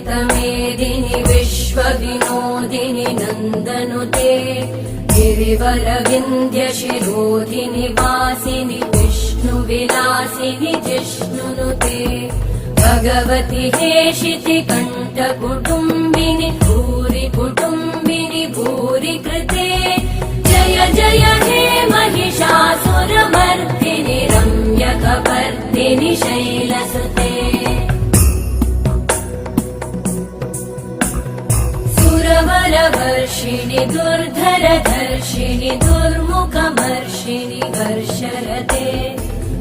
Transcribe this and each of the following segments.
दुरितमेदिनि विश्वविनोदिनि नन्दनुते गिरिवरविन्ध्यशिरोधिनि वासिनि विष्णुविलासिनि जिष्णुनुते भगवति हेशिति कण्ठकुटुम्बिनि भूरि कुटुम्बिनि भूरि कृते जय जय हे महिषासुरमर्दिनि रम्यकपर्दिनि शैलसुते सुरवरवर्षिणि दुर्धरधर्षिणि दुर्मुखमर्षिणि वर्षरते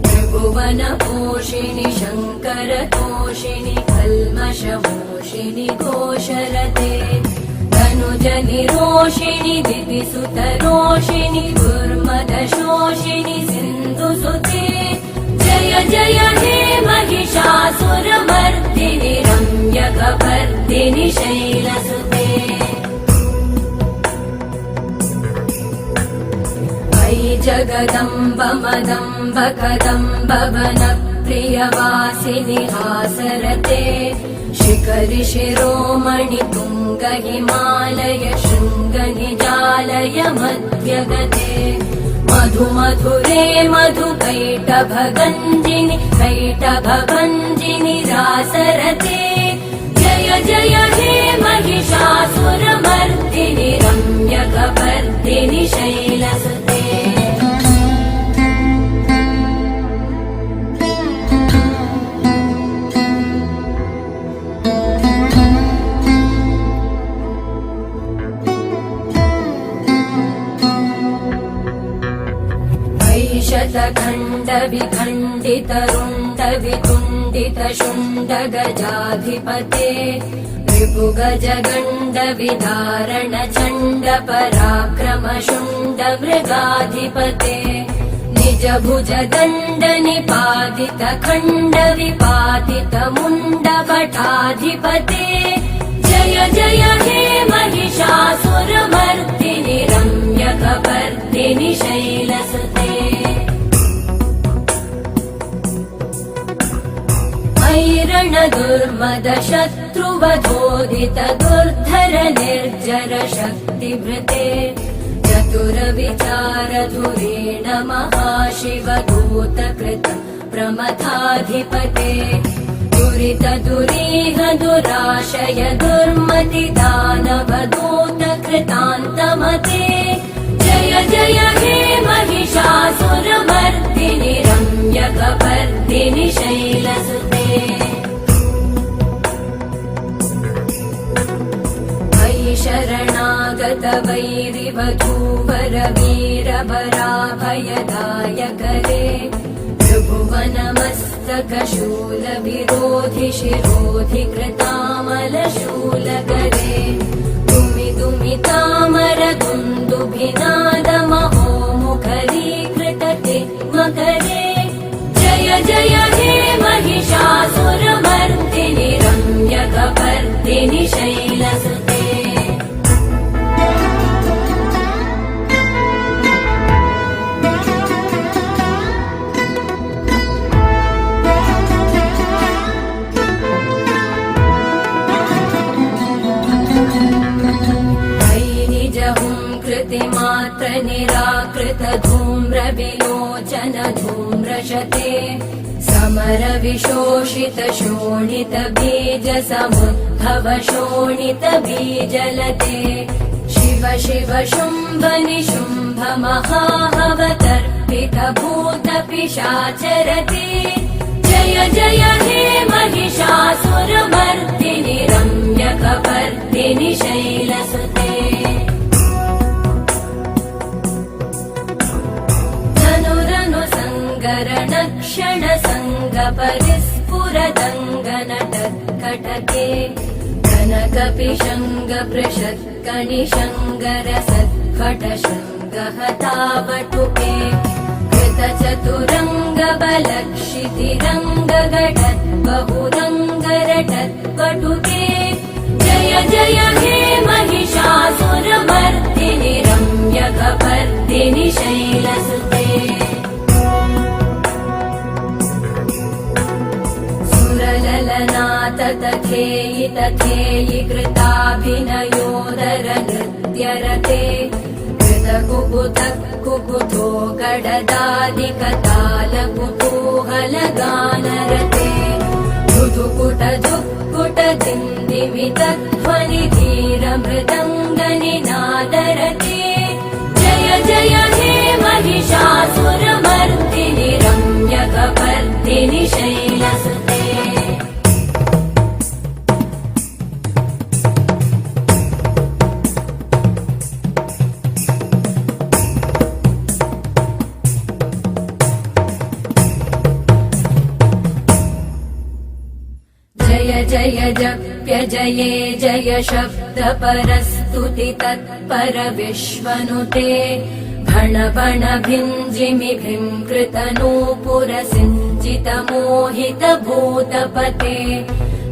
त्रिभुवनपोषिणि शङ्करतोषिणि कल्मषमोषिणि घोषरते धनुजनिरोषिणि दितिसुतरोषिणि दुर्मदशोषिणि सिन्धुसुते जय जय हे महिषासुरमर्दिनि रम्यकपर्दिनि शैलसुते अयि जगदम्ब मदम्ब कदम्ब वनप्रियवासिनि हासरते शिखरि शिरोमणि तुङ्ग हिमालय शृङ्ग निजालय मध्यगते मधुमधुरे मधुकैटभगञ्जिनि कैटभभञ्जिनि रासरते जय जय हे महिषासुरमर्दिनि रम्यकपर्दिनि शैलसुते शतखण्ड विखण्डित रुण्ड वितुण्डित शुण्ड गजाधिपते रिपुगज गण्ड विदारण चण्ड पराक्रम शुण्ड मृगाधिपते निज भुज दण्ड निपातित खण्ड विपातित मुण्ड भटाधिपते जय जय हे महिषासुरमर्दिनि रम्यकपर्दिनि शैलसुते ऐरण दुर्मद शत्रुवधोदित दुर्धर निर्जर शक्तिभृते चतुर विचार धुरेण महाशिव दूतकृत प्रमथाधिपते दुरित दुरीह दुराशय दुर्मति दानव दूतकृतान्तमते जय जय हे महिषासुरमर्दिनि रम्यकपर्दिनि शैलसुते अयि शरणागत वैरिवधूवर वीरभराभयदायकरे त्रिभुवनमस्तक शूलविरोधि शिरोधि कृतामलशूलकरे दुमि दुमि तामर दुन्दुभिनाद महोमुखरीकृत तिग्मकरे जय जय हे महिषासुरमर्दिनि रम्यकपर्दिनि शैलसुते मात्र निराकृत धूम्र विलोचन धूम्रशते समर विशोषित शोणित बीज समुद्भव शोणित बीजलते शिव शिव शुम्भ निशुम्भ महाहवतर्पित भूत पिशाचरते जय जय हे महिषासुरमर्दिनि रम्यकपर्दिनि शैलसुते क्षण संग परिस्फुरदङ्गनटत्कटके कनकपिशङ्ग पृषत्कणिशङ्गर सत्कट शृङ्गहतावटुके कृतचतुरङ्ग बलक्षितिरङ्ग घटत् बहुरङ्गरटत्पटुके जय जय हे महिषासुरमर्दिनि रम्यकपर्दिनि शैलसुते सुरल ललनाततथेयि तथेयि कृताभिनयोदर नृत्यरते कृतकुकुतः कुकुतो गडदादिकतालकुतूहलगानरते धुधुकुटधुक्कुटदिन्दिमितध्वनिधीरमृदङ्गनिनादरते जय जय हे महिषासुरमर्दिनि रम्यकपर्दिनि शैलसुते जय जय जप्य जये जय शब्द परस्तुति तत्पर विश्वनुते घन बण भिञ्जिमि भृङ्कृत नूपुर सिञ्चित मोहित भूतपते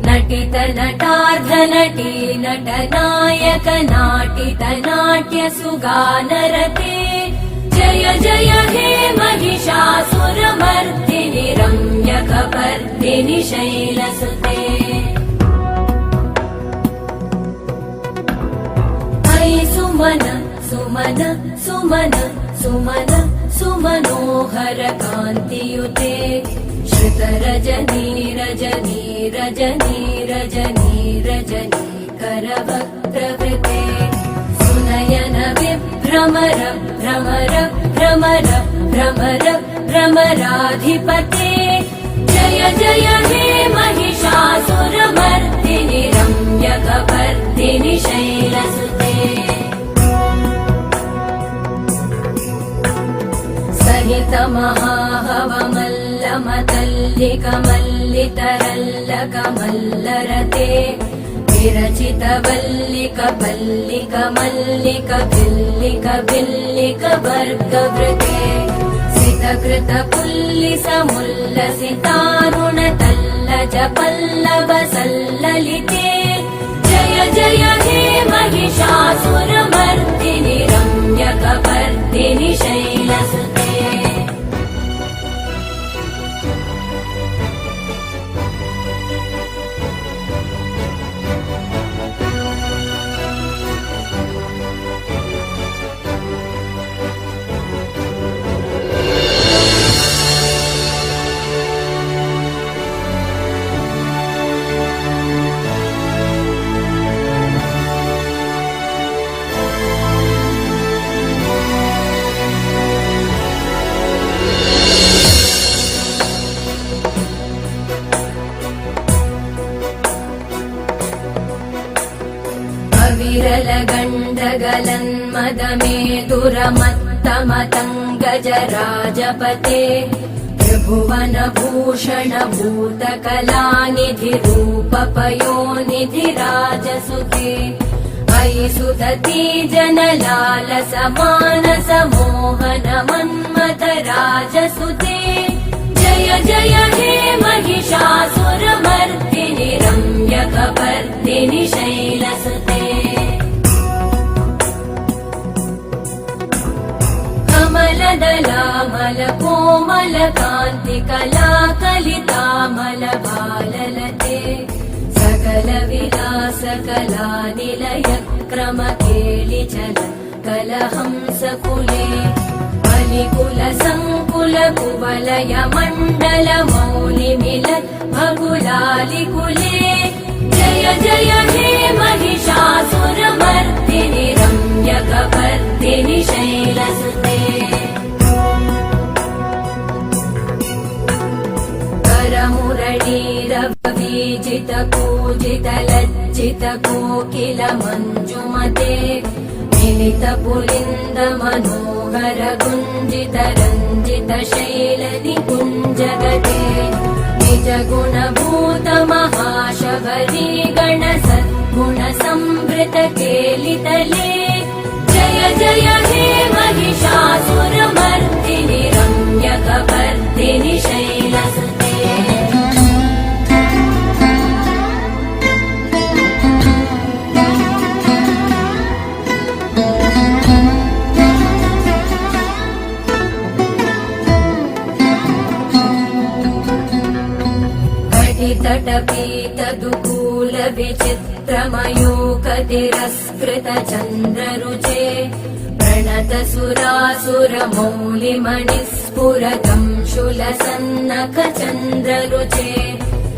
नटित नटार्ध नटी नटनायक नाटित नाट्य सुगानरते जय जय हे महिषासुरमर्दिनि रम्यकपर्दिनि शैलसुते अयि सुमन सुमन सुमन सुमन सुमनोहर कान्तियुते श्रुत रजनी रजनी रजनी रजनी रजनी करवक्त्रवृते सुनयन विभ्रमर भ्रमर भ्रमर भ्रमर भ्रमराधिपते जय जय हे महिषासुरमर्दिनि रम्यकपर्दिनि शैलसुते सहित महाहवमल्लमतल्लिकमल्लितरल्लकमल्लरते विरचित वल्लिक पल्लिक मल्लिक भिल्लिक भिल्लिक वर्गवृते सितकृत पुल्लिस मुल्लसितारुण तल्लज पल्लव सल्ललिते जय जय हे महिषासुरमर्दिनि रम्यकपर्दिनि शैलसुते विरलगण्डगलन्मदमेदुरमत्तमतङ्गजराजपते त्रिभुवनभूषण भूतकलानिधिरूपपयोनिधिराजसुते अयि सुदती जनलालस मानस मोहन मन्मथ राजसुते जय जय हे महिषासुरमर्दिनि रम्यकपर्दिनि शैलसुते कमलदलामल कोमल कान्ति कला कलितामल बाललते सकल विलास कला निलय क्रम केलिचल कलहंस कुले अलिकुल संकुल कुवलय मण्डल मौलि मिलत् भगुलालिकुले जय जय हे महिषासुरमर्दिनि रम्यकपर्दिनि शैलसुते करमुरळीरवीजित कूजित लज्जित कोकिल मञ्जुमते मिलित पुलिन्द मनोहर गुञ्जित रञ्जित शैल निकुञ्जगते निज गुणभूत महाशबरी गण सद्गुण संवृत केलितले जय जय हे महिषासुरमर्दिनि रम्यकपर्दिनि शैलसुते वीतटपीतदुकूलविचित्रमयूकतिरस्कृतचन्द्ररुचे प्रणतसुरासुरमौलिमणिस्फुरतं शूलसन्नखचन्द्ररुचे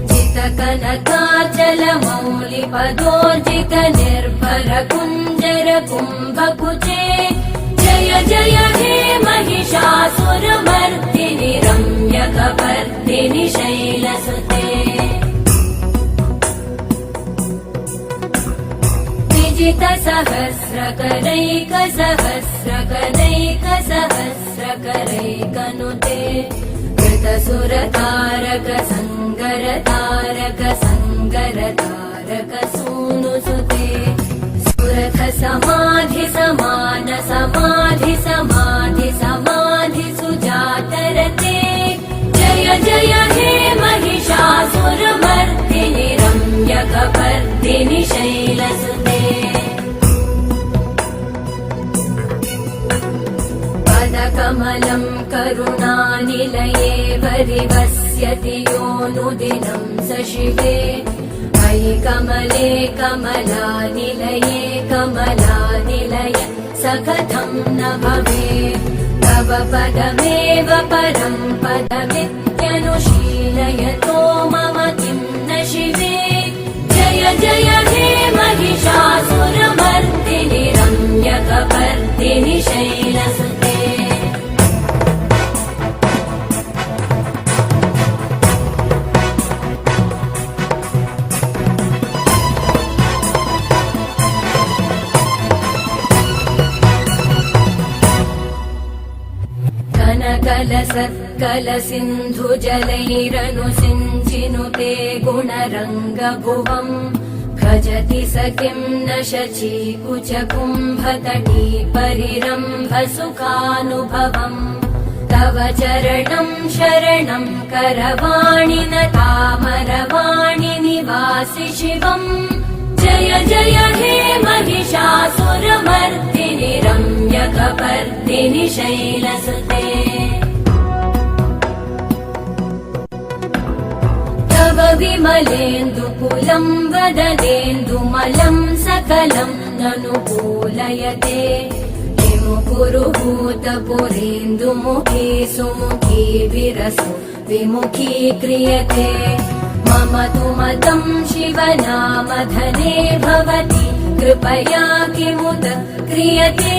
जितकनकाचलमौलिपदोर्जितनिर्भरकुञ्जरकुम्भकुचे जय जय हे महिषासुरमर्दिनि रम्यकपर्दिनि शैलसुते विजितसहस्रकरैकसहस्रकरैकसहस्रकरैकनुते कृतसुरतारकसङ्गरतारकसङ्गरतारकसूनुसुते सुरथ समाधि समान समाधि समाधि समाधि सुजातरते जय जय हे महिषासुरमर्दिनि रम्यकपर्दिनि शैलसुते पदकमलं करुणानिलये परिवस्यति योऽनुदिनं स शिवे मयि कमले कमलानिलये कमलानिलय स कथं न भवेत् तव पदमेव परं पदमित्यनुशीलयतो मम किं न शिवे जय जय हे महिषासुरमर्दिनि रम्यकपर्दिनि शैलसुते कलसिन्धुजलैरनुसिञ्चिनुते गुणरङ्गभुवम् भजति स किं न शचीकुचकुम्भतटी परिरम्भसुखानुभवम् तव चरणं शरणं करवाणि न तामरवाणि निवासि शिवम् जय जय हे महिषासुरमर्दिनि रम्यकपर्दिनि शैलसुते तव विमलेन्दुकुलं वदनेन्दुमलं सकलं ननुकूलयते किमुपुरुहूतपुरेन्दुमुखी सुमुखी विरसो विमुखी क्रियते मम तु मतं शिवनामधने भवति कृपया किमुत क्रियते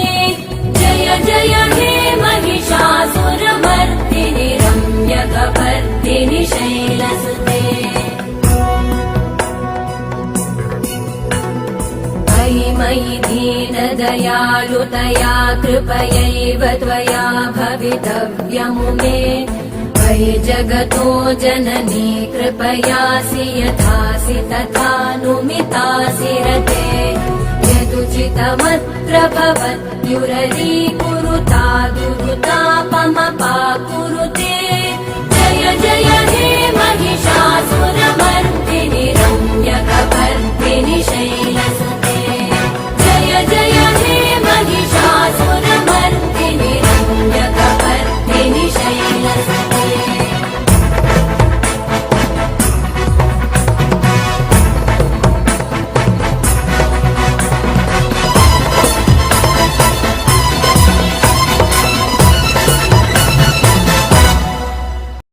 जय जय हे महिषासुरमर्दिनि रम्यकपर्दिनि शैलसुते मयि मयि दीनदयालुतया कृपयैव त्वया भवितव्यमुमे मयि जगतो जननी कृपयासि यथासि तथानुमितासि रते यदुचितमत्र भवत्युररीकुरुता दुरुतापमपाकुरुते जय जय हे महिषासुरमर्दिनि